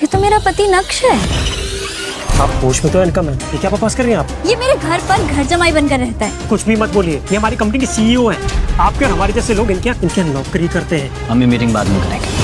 ये तो मेरा पति नक्श है। आप होश में तो इनकम है, ये क्या बकवास कर रही हैं आप? ये मेरे घर पर घर जमाई बनकर रहता है। कुछ भी मत बोलिए, ये हमारी कंपनी के सीईओ हैं। आपके और हमारे जैसे लोग इनके नौकरी करते हैं। हम ये मीटिंग बाद में करेंगे।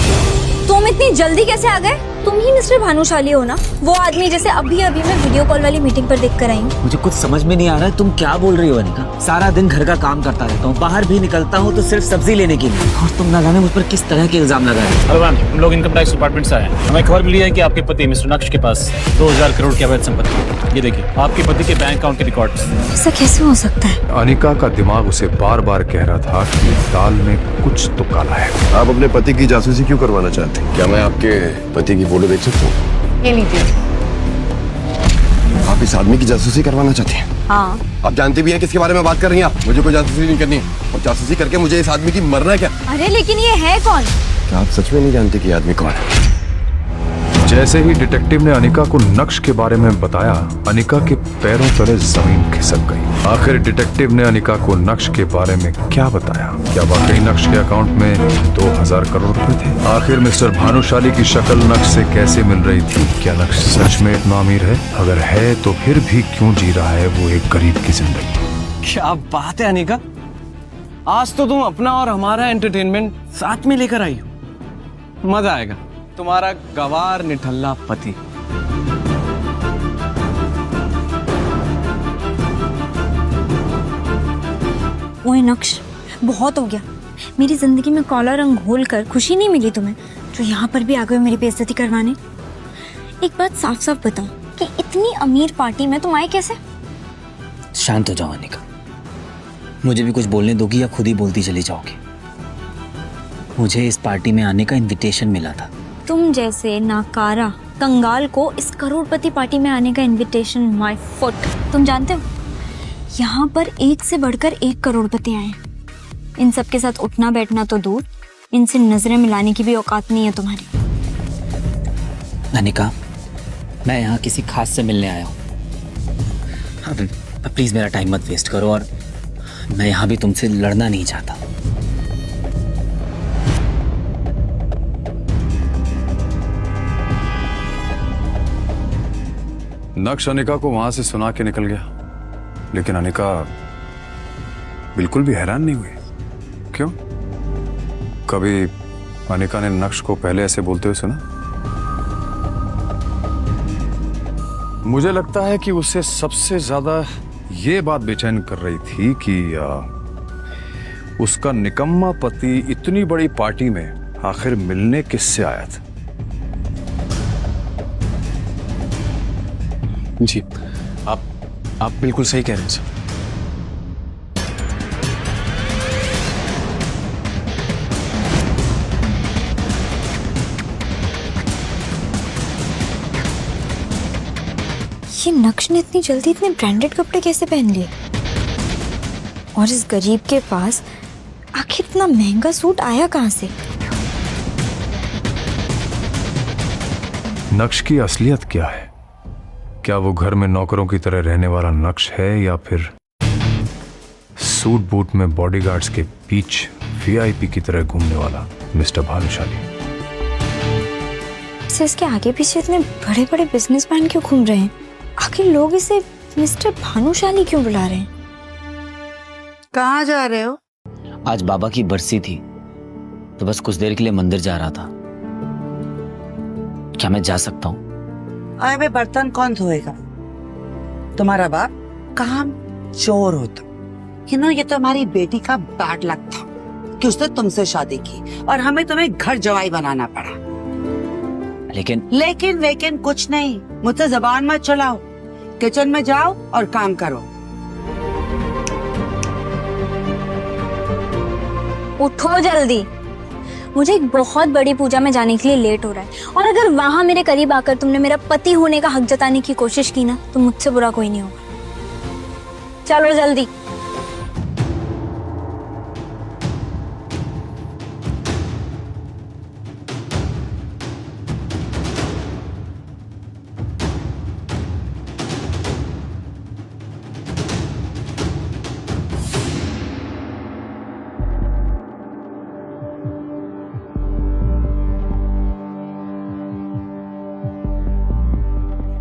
तुम इतनी जल्दी कैसे आ गए? तुम ही मिस्टर भानुशाली हो ना, वो आदमी जैसे अभी अभी मैं वीडियो कॉल वाली मीटिंग पर देख कर आई हूँ। मुझे कुछ समझ में नहीं आ रहा है, तुम क्या बोल रही हो अनिका? सारा दिन घर का काम करता रहता हूँ, बाहर भी निकलता हूँ तो सिर्फ सब्जी लेने के लिए, और तुम ना जाने मुझ पर किस तरह के इल्जाम लगा रहे हो। हेलो मैम, हम लोग इनकम टैक्स डिपार्टमेंट से आए हैं। हमें खबर मिली है कि आपके पति मिस्टर नक्श के पास 2000 करोड़ की अवैध संपत्ति है। ये देखिए आपके पति के बैंक अकाउंट के रिकॉर्ड्स। ऐसा कैसे हो सकता है? अनिका का दिमाग उसे बार बार कह रहा था कि दाल में कुछ तो काला है। आप अपने पति की जासूसी क्यों करवाना चाहते हैं? क्या मैं आपके पति की फोटो देख सकता हूँ? ये लीजिए। आप इस आदमी की जासूसी करवाना चाहती हैं? हाँ। आप जानते भी हैं किसके बारे में बात कर रही हैं आप? मुझे कोई जासूसी नहीं करनी है, और जासूसी करके मुझे इस आदमी की मरना है क्या? अरे लेकिन ये है कौन? क्या आप सच में नहीं जानते कि ये आदमी कौन है? जैसे ही डिटेक्टिव ने अनिका को नक्श के बारे में बताया, अनिका के पैरों तले जमीन खिसक गई। आखिर डिटेक्टिव ने अनिका को नक्श के बारे में क्या बताया? क्या वाकई नक्श के अकाउंट में 2000 करोड़ रुपए थे? आखिर मिस्टर भानुशाली की शक्ल नक्श से कैसे मिल रही थी? क्या नक्श सच में इतना अमीर है? अगर है तो फिर भी क्यों जी रहा है वो एक गरीब की जिंदगी? क्या बात है अनिका, आज तो तुम अपना और हमारा एंटरटेनमेंट साथ में लेकर आई हो। मजा आएगा। तुम्हारा गवार निठल्ला पति। ओए नक्श, बहुत हो गया। मेरी जिंदगी में काला रंग घोल कर खुशी नहीं मिली तुम्हें, जो यहाँ पर भी आ गए मेरी बेइज्जती करवाने। एक बात साफ साफ बताओ कि इतनी अमीर पार्टी में तुम आए कैसे? शांत हो जाओ अनिका, मुझे भी कुछ बोलने दोगी या खुद ही बोलती चली जाओगी? मुझे इस पार्टी में आने का इनविटेशन मिला था। तुम जैसे नाकारा कंगाल को इस करोड़पति पार्टी में आने का इनविटेशन माय फुट। तुम जानते हो यहाँ पर एक से बढ़कर एक करोड़पति आए। इन सब के साथ उठना बैठना तो दूर, इनसे नजरें मिलाने की भी औकात नहीं है तुम्हारी। अनिका, मैं यहाँ किसी खास से मिलने आया हूँ। अब प्लीज मेरा टाइम मत वेस्ट करो, और मैं यहाँ भी तुमसे लड़ना नहीं चाहता। नक्श अनिका को वहां से सुना के निकल गया, लेकिन अनिका बिल्कुल भी हैरान नहीं हुई। क्यों? कभी अनिका ने नक्श को पहले ऐसे बोलते हुए सुना? मुझे लगता है कि उसे सबसे ज्यादा ये बात बेचैन कर रही थी कि उसका निकम्मा पति इतनी बड़ी पार्टी में आखिर मिलने किससे आया था। जी, आप बिल्कुल सही कह रहे हैं सर। ये नक्श ने इतनी जल्दी इतने ब्रांडेड कपड़े कैसे पहन लिए? और इस गरीब के पास आखिर इतना महंगा सूट आया कहाँ से? नक्श की असलियत क्या है? क्या वो घर में नौकरों की तरह रहने वाला नक्श है, या फिर सूट बूट में बॉडीगार्ड्स के बीच वीआईपी की तरह घूमने वाला मिस्टर भानुशाली? इसके आगे पीछे इतने बड़े बड़े बिजनेसमैन क्यों घूम रहे हैं? आखिर लोग इसे मिस्टर भानुशाली क्यों बुला रहे हैं? कहाँ जा रहे हो? आज बाबा की बरसी थी, तो बस कुछ देर के लिए मंदिर जा रहा था। क्या मैं जा सकता हूँ? अरे भाई, बर्तन कौन धोएगा? तुम्हारा बाप काम चोर होता। ये तो हमारी बेटी का बैड लक था कि उसने तुमसे शादी की और हमें तुम्हें घर जवाई बनाना पड़ा। लेकिन कुछ नहीं, मुझसे जबान मत चलाओ। किचन में जाओ और काम करो। उठो जल्दी, मुझे एक बहुत बड़ी पूजा में जाने के लिए लेट हो रहा है, और अगर वहां मेरे करीब आकर तुमने मेरा पति होने का हक जताने की कोशिश की ना, तो मुझसे बुरा कोई नहीं होगा। चलो जल्दी।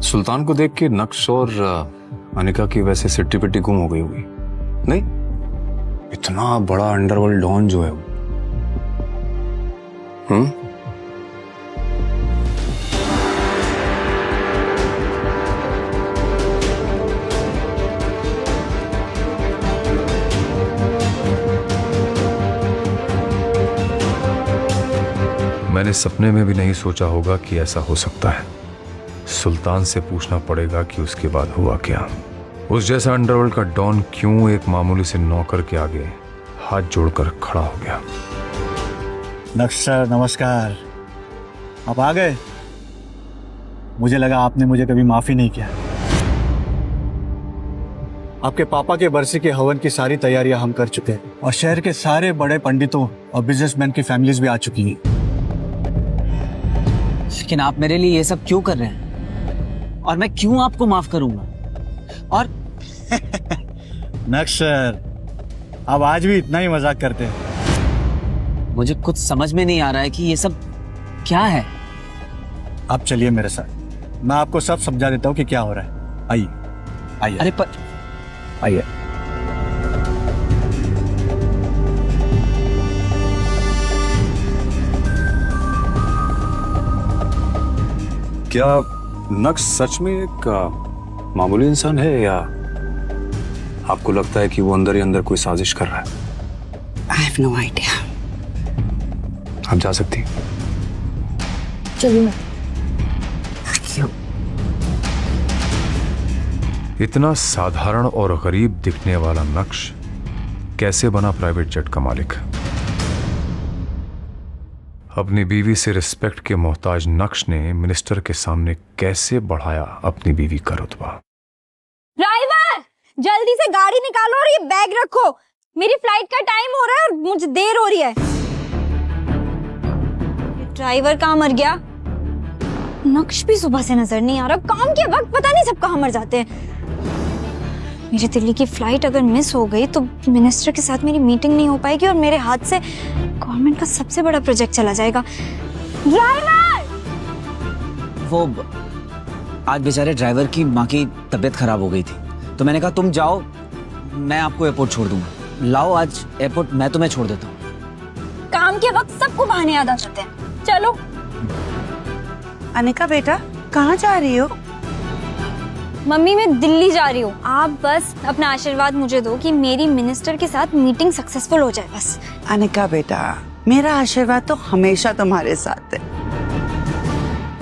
सुल्तान को देख के नक्श और अनिका की वैसे सिट्टी पिट्टी गुम हो गई होगी, नहीं? इतना बड़ा अंडरवर्ल्ड डॉन जो है वो। मैंने सपने में भी नहीं सोचा होगा कि ऐसा हो सकता है। सुल्तान से पूछना पड़ेगा कि उसके बाद हुआ क्या। उस जैसा अंडरवर्ल्ड का डॉन क्यों एक मामूली से नौकर के आगे हाथ जोड़कर खड़ा हो गया। नक्श सर नमस्कार, आप आ गए। मुझे लगा आपने मुझे कभी माफी नहीं किया। आपके पापा के बरसी के हवन की सारी तैयारियां हम कर चुके हैं और शहर के सारे बड़े पंडितों और बिजनेसमैन की फैमिलीज भी आ चुकी हैं। लेकिन आप मेरे लिए ये सब क्यों कर रहे हैं और मैं क्यों आपको माफ करूंगा? और नक्श सर, आप आज भी इतना ही मजाक करते हैं। मुझे कुछ समझ में नहीं आ रहा है कि ये सब क्या है। आप चलिए मेरे साथ, मैं आपको सब समझा देता हूँ कि क्या हो रहा है। आइए आइए। अरे पर आइए। क्या नक्श सच में एक मामूली इंसान है या आपको लगता है कि वो अंदर ही अंदर कोई साजिश कर रहा है? I have no idea. आप जा सकती हैं। चलिए। इतना साधारण और गरीब दिखने वाला नक्श कैसे बना प्राइवेट जेट का मालिक? अपनी बीवी से रिस्पेक्ट के मोहताज नक्श ने मिनिस्टर के सामने कैसे बढ़ाया अपनी बीवी का रुतबा? ड्राइवर, जल्दी से गाड़ी निकालो और ये बैग रखो। मेरी फ्लाइट का टाइम हो रहा है और मुझे देर हो रही है। ड्राइवर कहाँ मर गया? नक्श भी सुबह से नजर नहीं आ रहा। काम के वक्त पता नहीं सब कहाँ मर जाते हैं। मेरी दिल्ली की फ्लाइट अगर मिस हो गई तो मिनिस्टर के साथ मेरी मीटिंग नहीं हो पाएगी और मेरे हाथ से गवर्नमेंट का सबसे बड़ा प्रोजेक्ट चला जाएगा। ड्राइवर! वो आज बेचारे ड्राइवर की माँ की तबीयत खराब हो गई थी, तो मैंने कहा तुम जाओ, मैं आपको एयरपोर्ट छोड़ दूंगा। लाओ आज एयरपोर्ट मैं तुम्हें छोड़ देता हूँ। काम के वक्त सबको बहाने याद आ जाते हैं। चलो। अनिका बेटा, कहाँ जा रही हो? मम्मी, मैं दिल्ली जा रही हूँ। आप बस अपना आशीर्वाद मुझे दो कि मेरी मिनिस्टर के साथ मीटिंग सक्सेसफुल हो जाए बस। अनिका बेटा, मेरा आशीर्वाद तो हमेशा तुम्हारे साथ है।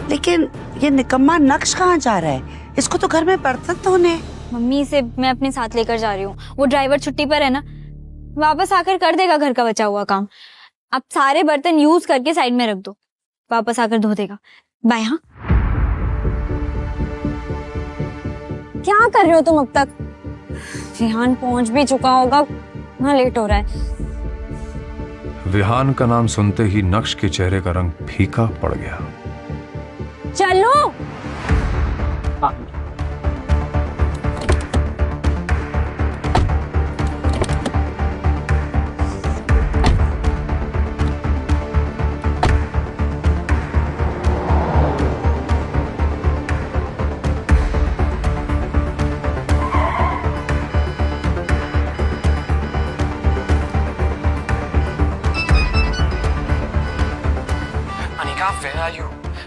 लेकिन ये निकम्मा नक्श कहाँ जा रहा है? इसको तो घर में बर्तन धोने। मम्मी, इसे मैं अपने साथ लेकर जा रही हूँ। वो ड्राइवर छुट्टी पर है ना, वापस आकर कर देगा घर का बचा हुआ काम। आप सारे बर्तन यूज करके साइड में रख दो, वापस आकर धो देगा। बाय। हाँ, क्या कर रहे हो तुम अब तक? विहान पहुंच भी चुका होगा, इतना लेट हो रहा है। विहान का नाम सुनते ही नक्श के चेहरे का रंग फीका पड़ गया। चलो।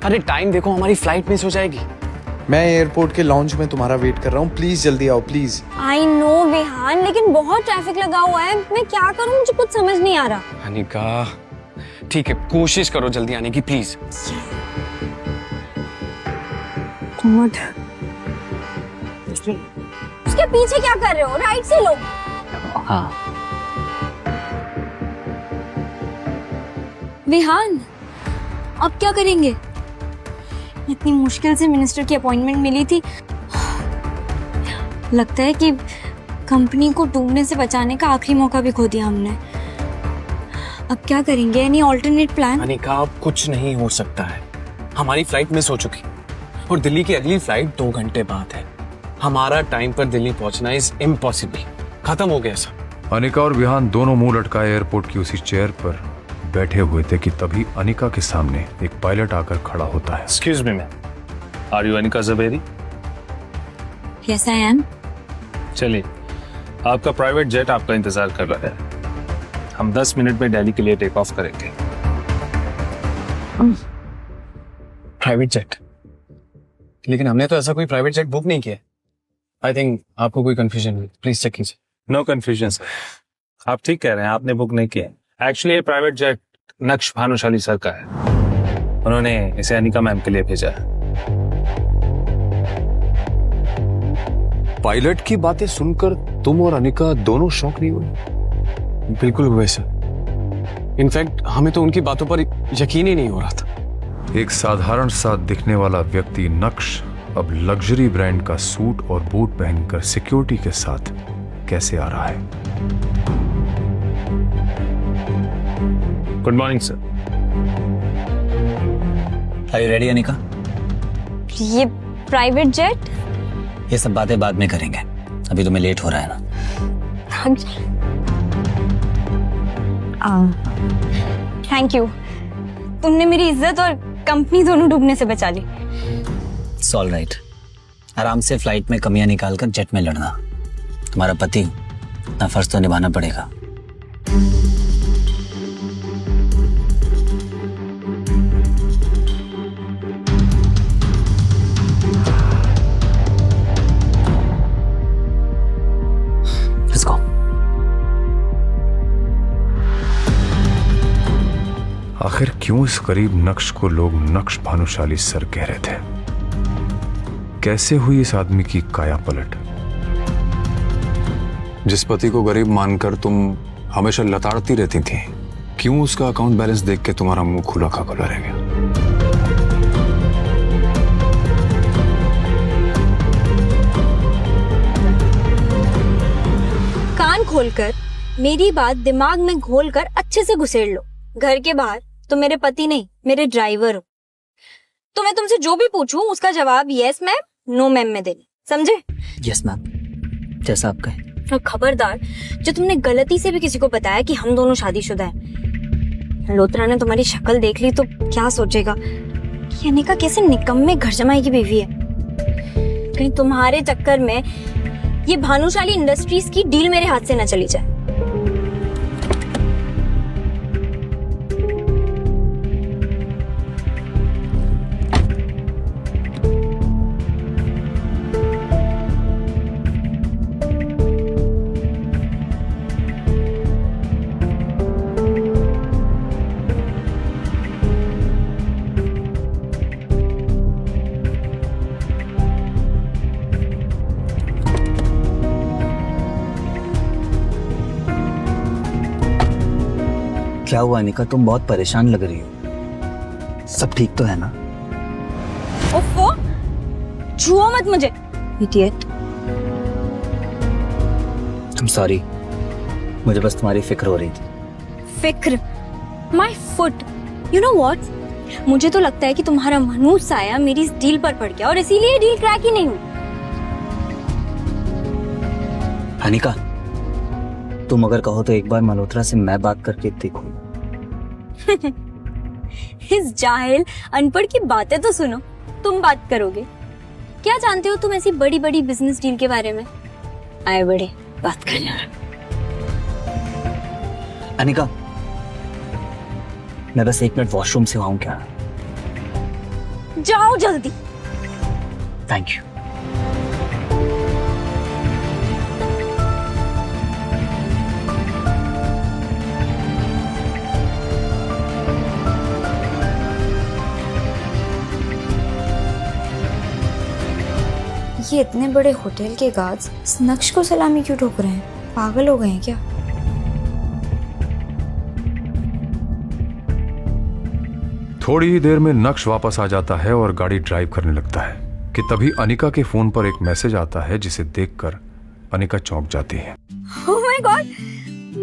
अरे टाइम देखो, हमारी फ्लाइट मिस हो जाएगी। मैं एयरपोर्ट के लॉन्च में तुम्हारा वेट कर रहा हूँ, प्लीज जल्दी आओ प्लीज। आई नो विहान, लेकिन बहुत ट्रैफिक लगा हुआ है। मैं क्या करूँ, मुझे कुछ समझ नहीं आ रहा। अनिका ठीक है, कोशिश करो जल्दी आने की प्लीज। उसके पीछे क्या कर रहे हो? राइट से लो। हाँ विहान, अब क्या करेंगे? इतनी मुश्किल से मिनिस्टर की अपॉइंटमेंट मिली थी। लगता है कि कंपनी को डूबने से बचाने का आखिरी मौका भी खो दिया हमने। अब क्या करेंगे? Any alternate plan? अनिका, अब कुछ नहीं हो सकता है। हमारी फ्लाइट मिस हो चुकी और दिल्ली की अगली फ्लाइट 2 घंटे बाद है। हमारा टाइम पर दिल्ली पहुंचना इज इम्पॉसिबल। खत्म हो गया सब। अनिका और विहान दोनों मुंह लटकाए एयरपोर्ट की उसी चेयर पर बैठे हुए थे कि तभी अनिका के सामने एक पायलट आकर खड़ा होता है। Excuse me ma'am, are you Anika Jaberi? Yes I am. चलिए, आपका प्राइवेट जेट आपका इंतजार कर रहा है। हम 10 मिनट में दिल्ली के लिए टेक ऑफ करेंगे। Private jet? लेकिन हमने तो ऐसा कोई प्राइवेट जेट बुक नहीं किया। आई थिंक आपको कोई कंफ्यूजन है, प्लीज चेक कीजिए। नो कंफ्यूजन सर, आप ठीक कह रहे हैं, आपने बुक नहीं किया। एक्चुअली ये प्राइवेट जेट नक्श भानुशाली सर का है, उन्होंने इसे अनिका मैम के लिए भेजा है। पायलट की बातें सुनकर तुम और अनिका दोनों शॉक नहीं हुए? बिल्कुल हुए सर। इनफैक्ट हमें तो उनकी बातों पर यकीन ही नहीं हो रहा था। एक साधारण सा दिखने वाला व्यक्ति नक्श अब लग्जरी ब्रांड का सूट और बूट पहनकर सिक्योरिटी के साथ कैसे आ रहा है? Good morning sir. Are you ready Anika? ये प्राइवेट जेट? ये सब बातें बाद में करेंगे, अभी तुम्हें लेट हो रहा है ना। थैंक यू, तुमने मेरी इज्जत और कंपनी दोनों डूबने से बचा ली। इट्स ऑल राइट, आराम से फ्लाइट में कमियां निकालकर जेट में लड़ना। तुम्हारा पति, अपना फर्ज तो निभाना पड़ेगा। Let's go. आखिर क्यों इस गरीब नक्श को लोग नक्श भानुशाली सर कह रहे थे? कैसे हुई इस आदमी की काया पलट? जिस पति को गरीब मानकर तुम हमेशा लताड़ती रहती थी, क्यों उसका अकाउंट बैलेंस देख के तुम्हारा मुंह खुला का खुला रह गया? कान खोलकर मेरी बात दिमाग में घोलकर अच्छे से घुसेड़ लो। घर के बाहर तो मेरे पति नहीं, मेरे ड्राइवर हो। तो मैं तुमसे जो भी पूछूं उसका जवाब यस मैम, नो मैम में देना, समझे? यस मैम, जैसा आप कहें। और खबरदार, जो तुमने गलती से भी किसी को बताया कि हम दोनों शादीशुदा हैं, मल्होत्रा ने तुम्हारी शक्ल देख ली तो क्या सोचेगा कि अनिका कैसे निकम्मे घर जमाई की बीवी है। कहीं तुम्हारे चक्कर में ये भानुशाली इंडस्ट्रीज की डील मेरे हाथ से न चली जाए। क्या हुआ अनिका, तुम बहुत परेशान लग रही हो। सब ठीक तो है ना? ओफो, छुओ मत मुझे, इडियट। I'm सॉरी, मुझे बस तुम्हारी फिक्र हो रही थी। फिक्र? My foot. You know what, मुझे तो लगता है कि तुम्हारा मनूस साया मेरी इस डील पर पड़ गया और इसीलिए डील क्रैक ही नहीं हुई। अनिका, तुम अगर कहो तो एक बार मल्होत्रा से मैं बात करके देखूं। इस जाहिल अनपढ़ की बातें तो सुनो, तुम बात करोगे? क्या जानते हो तुम ऐसी बड़ी बड़ी बिजनेस डील के बारे में? आए बड़े बात करना। अनिका, मैं बस 1 मिनट वॉशरूम से आऊं क्या? जाओ जल्दी। Thank you. ये इतने बड़े होटल के गार्ड्स इस नक्श को सलामी क्यों ठोक रहे हैं? पागल हो गए हैं क्या? थोड़ी ही देर में नक्श वापस आ जाता है और गाड़ी ड्राइव करने लगता है कि तभी अनिका के फोन पर एक मैसेज आता है जिसे देखकर अनिका चौंक जाती है। Oh my God,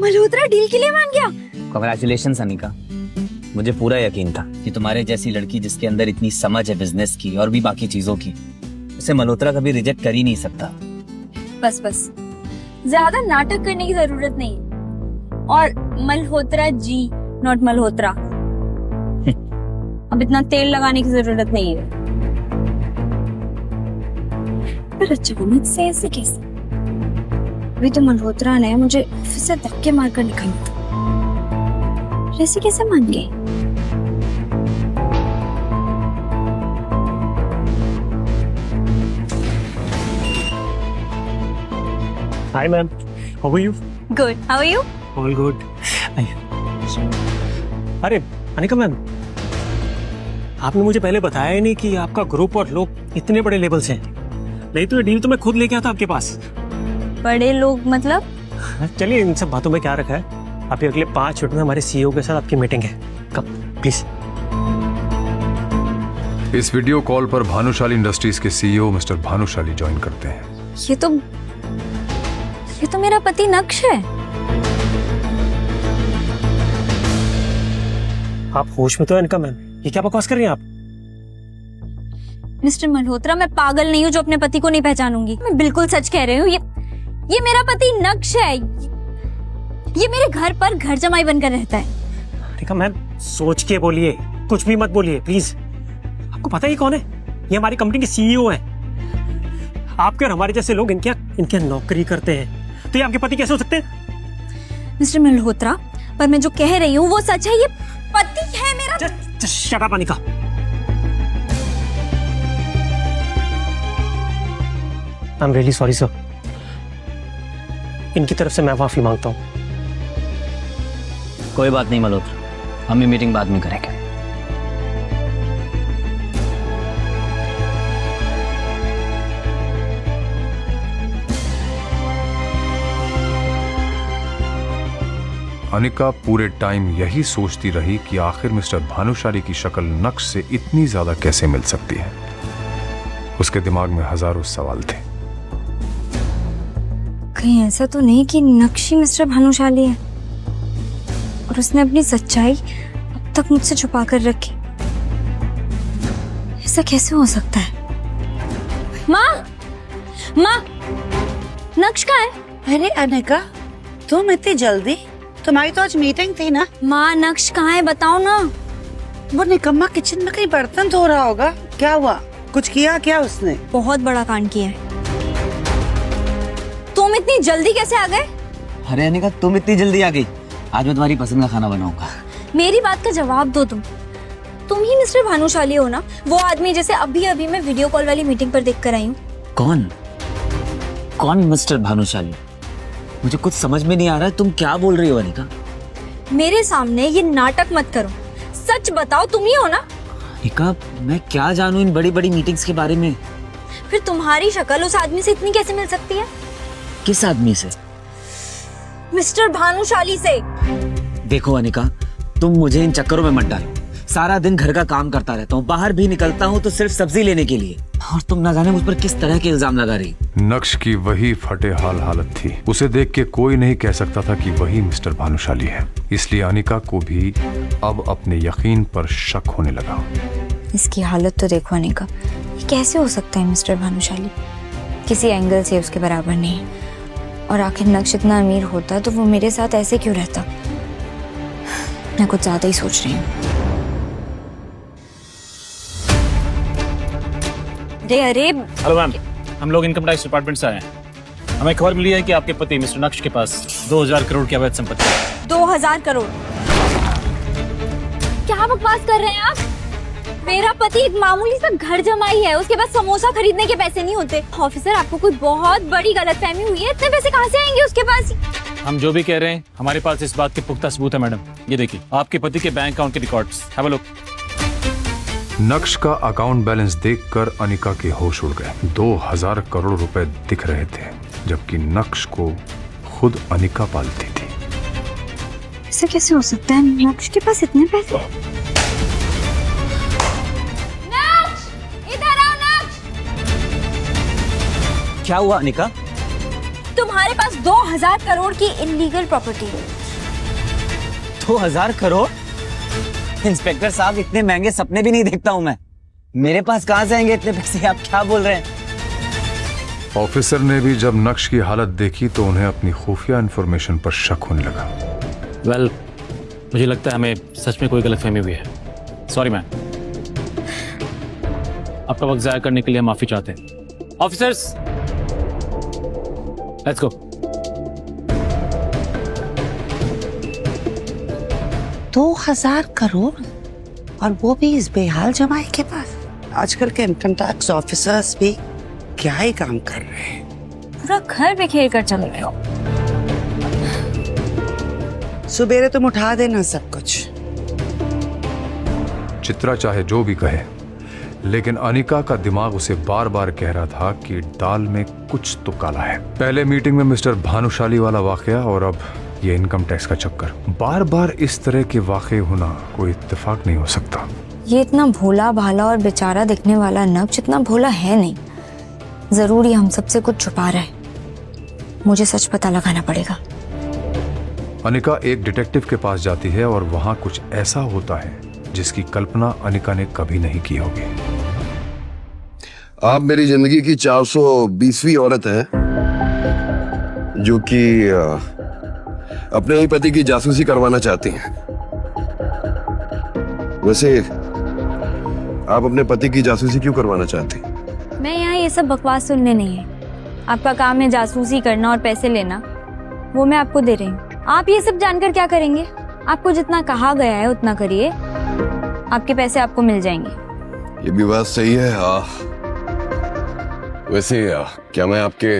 Malhotra deal के लिए मान गया। कांग्रेचुलेशंस अनिका, मुझे पूरा यकीन था कि तुम्हारे जैसी लड़की जिसके अंदर इतनी समझ है बिजनेस की और भी बाकी चीजों की, उसे मल्होत्रा कभी रिजेक्ट कर ही नहीं सकता। बस बस, ज्यादा नाटक करने की जरूरत नहीं है। और मल्होत्रा जी, नॉट मल्होत्रा। अब इतना तेल लगाने की जरूरत नहीं है। पर अचानक से ऐसे कैसे? अभी तो मल्होत्रा ने मुझे ऑफिस से धक्के मारकर निकाला था, ऐसे कैसे मान गए? Hi ma'am, how are you? Good, how are you? All good. अरे अनिका मैम, आपने मुझे पहले बताया ही नहीं कि आपका ग्रुप और लोग इतने बड़े लेवल से हैं। नहीं तो ये डील तो मैं खुद लेके आता आपके पास। बड़े लोग मतलब? चलिए इन सब बातों में क्या रखा है, अभी अगले 5 मिनट में हमारे सीईओ के साथ आपकी मीटिंग है। कब प्लीज। इस वीडियो कॉल पर भानुशाली इंडस्ट्रीज के सीईओ मिस्टर भानुशाली ज्वाइन करते हैं। ये तो मेरा पति नक्श है। आप होश में तो है इनका मैम, ये क्या बकवास कर रही हैं आप? मिस्टर मल्होत्रा, मैं पागल नहीं हूँ जो अपने पति को नहीं पहचानूंगी। मैं बिल्कुल सच कह रही हूँ। ये मेरा पति नक्श है। ये मेरे घर पर घर जमाई बनकर रहता है। ठीक है मैम, सोच के बोलिए, कुछ भी मत बोलिए प्लीज। आपको पता ही कौन है? ये हमारी कंपनी के सीईओ है। आपके और हमारे जैसे लोग इनके नौकरी करते हैं, तो ये आपके पति कैसे हो सकते हैं? मिस्टर मल्होत्रा, पर मैं जो कह रही हूँ वो सच है। ये पति है मेरा। Just shut up, Anika. I am really sorry sir. इनकी तरफ से मैं माफी मांगता हूँ। कोई बात नहीं मल्होत्रा, हम ये मीटिंग बाद में करेंगे। अनिका पूरे टाइम यही सोचती रही कि आखिर मिस्टर भानुशाली की शक्ल नक्श से इतनी ज्यादा कैसे मिल सकती है। उसके दिमाग में हजारों सवाल थे। कहीं ऐसा तो नहीं कि नक्श ही मिस्टर भानुशाली है और उसने अपनी सच्चाई अब तक मुझसे छुपा कर रखी? ऐसा कैसे हो सकता है? माँ, नक्श कहाँ है? अरे अनिका, तुम इतनी जल्दी? तुम्हारी तो आज मीटिंग थी ना। माँ, नक्श कहाँ है बताओ ना। वो निकम्मा किचन में कहीं बर्तन धो रहा होगा। क्या हुआ? कुछ किया क्या उसने? बहुत बड़ा कांड किया है। तुम इतनी जल्दी कैसे आ गए? अरे अनिका, तुम इतनी जल्दी आ गई? आज मैं तुम्हारी पसंद का खाना बनाऊंगा। मेरी बात का जवाब दो। तुम ही मिस्टर भानुशाली हो ना? वो आदमी जैसे अभी मैं वीडियो कॉल वाली मीटिंग पर देख कर आई हूँ। कौन मिस्टर भानुशाली? मुझे कुछ समझ में नहीं आ रहा है, तुम क्या बोल रही हो अनिका? मेरे सामने ये नाटक मत करो, सच बताओ, तुम ही हो ना? अनिका, मैं क्या जानूं इन बड़ी बड़ी मीटिंग्स के बारे में। फिर तुम्हारी शक्ल उस आदमी से इतनी कैसे मिल सकती है? किस आदमी से? मिस्टर भानुशाली से। देखो अनिका, तुम मुझे इन चक्करों में मत डालो। सारा दिन घर का काम करता रहता हूँ, बाहर भी निकलता हूँ तो सिर्फ सब्जी लेने के लिए, और तुम ना जाने मुझ पर किस तरह के इल्जाम लगा रही। नक्श की वही फटे हाल हालत थी। उसे देख के कोई नहीं कह सकता था कि वही मिस्टर भानुशाली है। इसलिए अनिका को भी अब अपने यकीन पर शक होने लगा। इसकी हालत तो देखो अनिका, ये कैसे हो सकता है मिस्टर भानुशाली? किसी एंगल से उसके बराबर नहीं। और आखिर नक्श इतना अमीर होता तो वो मेरे साथ ऐसे क्यों रहता? मैं कुछ ज्यादा ही सोच रही हूँ। अरे हेलो मैम, हम लोग इनकम टैक्स डिपार्टमेंट से आए हैं। हमें खबर मिली है कि आपके पति मिस्टर नक्श के पास 2000 करोड़ की अवैध संपत्ति है। 2000 करोड़? क्या बकवास कर रहे हैं आप? मेरा पति एक मामूली सा घर जमाई है, उसके पास समोसा खरीदने के पैसे नहीं होते। ऑफिसर, आपको कोई बहुत बड़ी गलतफहमी हुई है। इतने पैसे कहाँ से आएंगे उसके पास? हम जो भी कह रहे हैं, हमारे पास इस बात के पुख्ता सबूत है मैडम। ये देखिए, आपके पति के बैंक अकाउंट के रिकॉर्ड्स। Have a look. नक्श का अकाउंट बैलेंस देखकर अनिका के होश उड़ गए। 2000 करोड़ रुपए दिख रहे थे, जबकि नक्श को खुद अनिका पालती थी। ऐसा कैसे हो सकता है? नक्श के पास इतने पैसे? नक्श, इधर आओ नक्श। क्या हुआ अनिका? तुम्हारे पास 2000 करोड़ की इलीगल प्रॉपर्टी है। 2000 करोड़? इंस्पेक्टर साहब, इतने महंगे सपने भी नहीं देखता हूँ मैं। मेरे पास कहाँ से आएंगे इतने पैसे? आप क्या बोल रहे हैं? ऑफिसर ने भी जब नक्श की हालत देखी तो उन्हें अपनी खुफिया इंफॉर्मेशन पर शक होने लगा। वेल, मुझे लगता है हमें सच में कोई गलतफहमी हुई है। Sorry ma'am. आपका वक्त जाया करने के लिए माफी चाहते हैं। Officers, let's go. 2000 करोड़ और वो भी इस बेहाल जमाई के पास। आजकल के इनकम टैक्स ऑफिसर्स भी क्या ही काम कर रहे हैं। पूरा घर बिखेर कर चल रहे हो। सुबेरे तुम उठा देना सब कुछ। चित्रा चाहे जो भी कहे, लेकिन अनिका का दिमाग उसे बार बार कह रहा था कि दाल में कुछ तो काला है। पहले मीटिंग में मिस्टर भानुशाली वाला वाकया और अब ये इनकम टैक्स का चक्कर। बार बार इस तरह के वाकये होना कोई इत्तेफाक नहीं हो सकता। ये इतना भोला भाला और बेचारा दिखने वाला नक्श इतना भोला है नहीं। जरूर ये हम सबसे कुछ छुपा रहा है। मुझे सच पता लगाना पड़ेगा। अनिका एक डिटेक्टिव के पास जाती है और वहां कुछ ऐसा होता है जिसकी कल्पना अनिका ने कभी नहीं की होगी। आप मेरी जिंदगी की 420वीं औरत है जो कि अपने ही पति की जासूसी करवाना चाहती हैं। वैसे आप अपने पति की जासूसी क्यों करवाना चाहती हैं? मैं यहाँ ये सब बकवास सुनने नहीं है। आपका काम है जासूसी करना और पैसे लेना, वो मैं आपको दे रही हूँ। आप ये सब जानकर क्या करेंगे? आपको जितना कहा गया है उतना करिए, आपके पैसे आपको मिल जाएंगे। ये भी बात सही है। वैसे क्या मैं आपके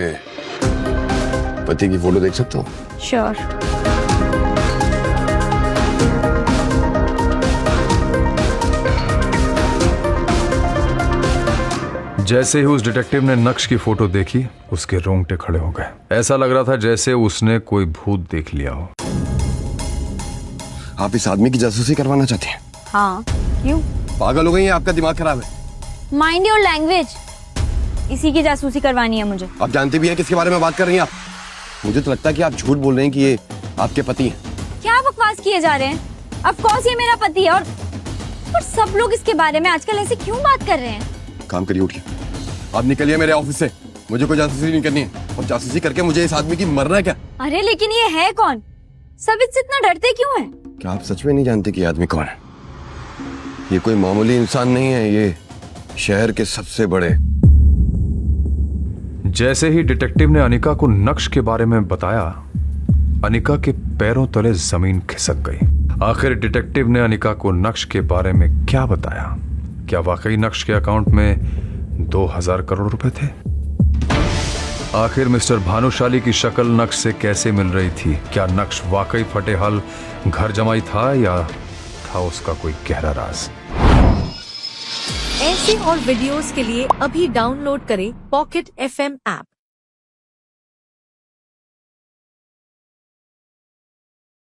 पति की फोटो देख सकता हूँ? श्योर। जैसे ही उस डिटेक्टिव ने नक्श की फोटो देखी, उसके रोंगटे खड़े हो गए। ऐसा लग रहा था जैसे उसने कोई भूत देख लिया हो। आप इस आदमी की जासूसी करवाना चाहते हैं? हाँ, क्यों? पागल हो गई हैं? आपका दिमाग खराब है। Mind your language. इसी की जासूसी करवानी है मुझे। आप जानते भी हैं किसके बारे में बात कर रही हैं आप? मुझे तो लगता है कि आप झूठ बोल रहे हैं कि ये आपके पति हैं। क्या बकवास किए जा रहे हैं? ऑफ कोर्स ये मेरा पति है और सब लोग इसके बारे में आजकल ऐसे क्यों बात कर रहे हैं? काम करिए, उठिए। आप निकलिए मेरे ऑफिस से। मुझे कोई जासूसी नहीं करनी है। और जासूसी करके मुझे इस आदमी की मरना है क्या? अरे लेकिन ये है कौन? सब इससे इतना डरते क्यों हैं? क्या आप सच में नहीं जानते कि ये आदमी कौन है? ये कोई मामूली इंसान नहीं है, ये शहर के सबसे बड़े। जैसे ही डिटेक्टिव ने अनिका को नक्श के बारे में बताया, अनिका के पैरों तले जमीन खिसक गई। आखिर डिटेक्टिव ने अनिका को नक्श के बारे में क्या बताया? क्या वाकई नक्श के अकाउंट में 2000 करोड़ रुपए थे? आखिर मिस्टर भानुशाली की शक्ल नक्श से कैसे मिल रही थी? क्या नक्श वाकई फटेहाल घर जमाई था या था उसका कोई गहरा राज? ऐसे और वीडियोस के लिए अभी डाउनलोड करें पॉकेट FM ऐप।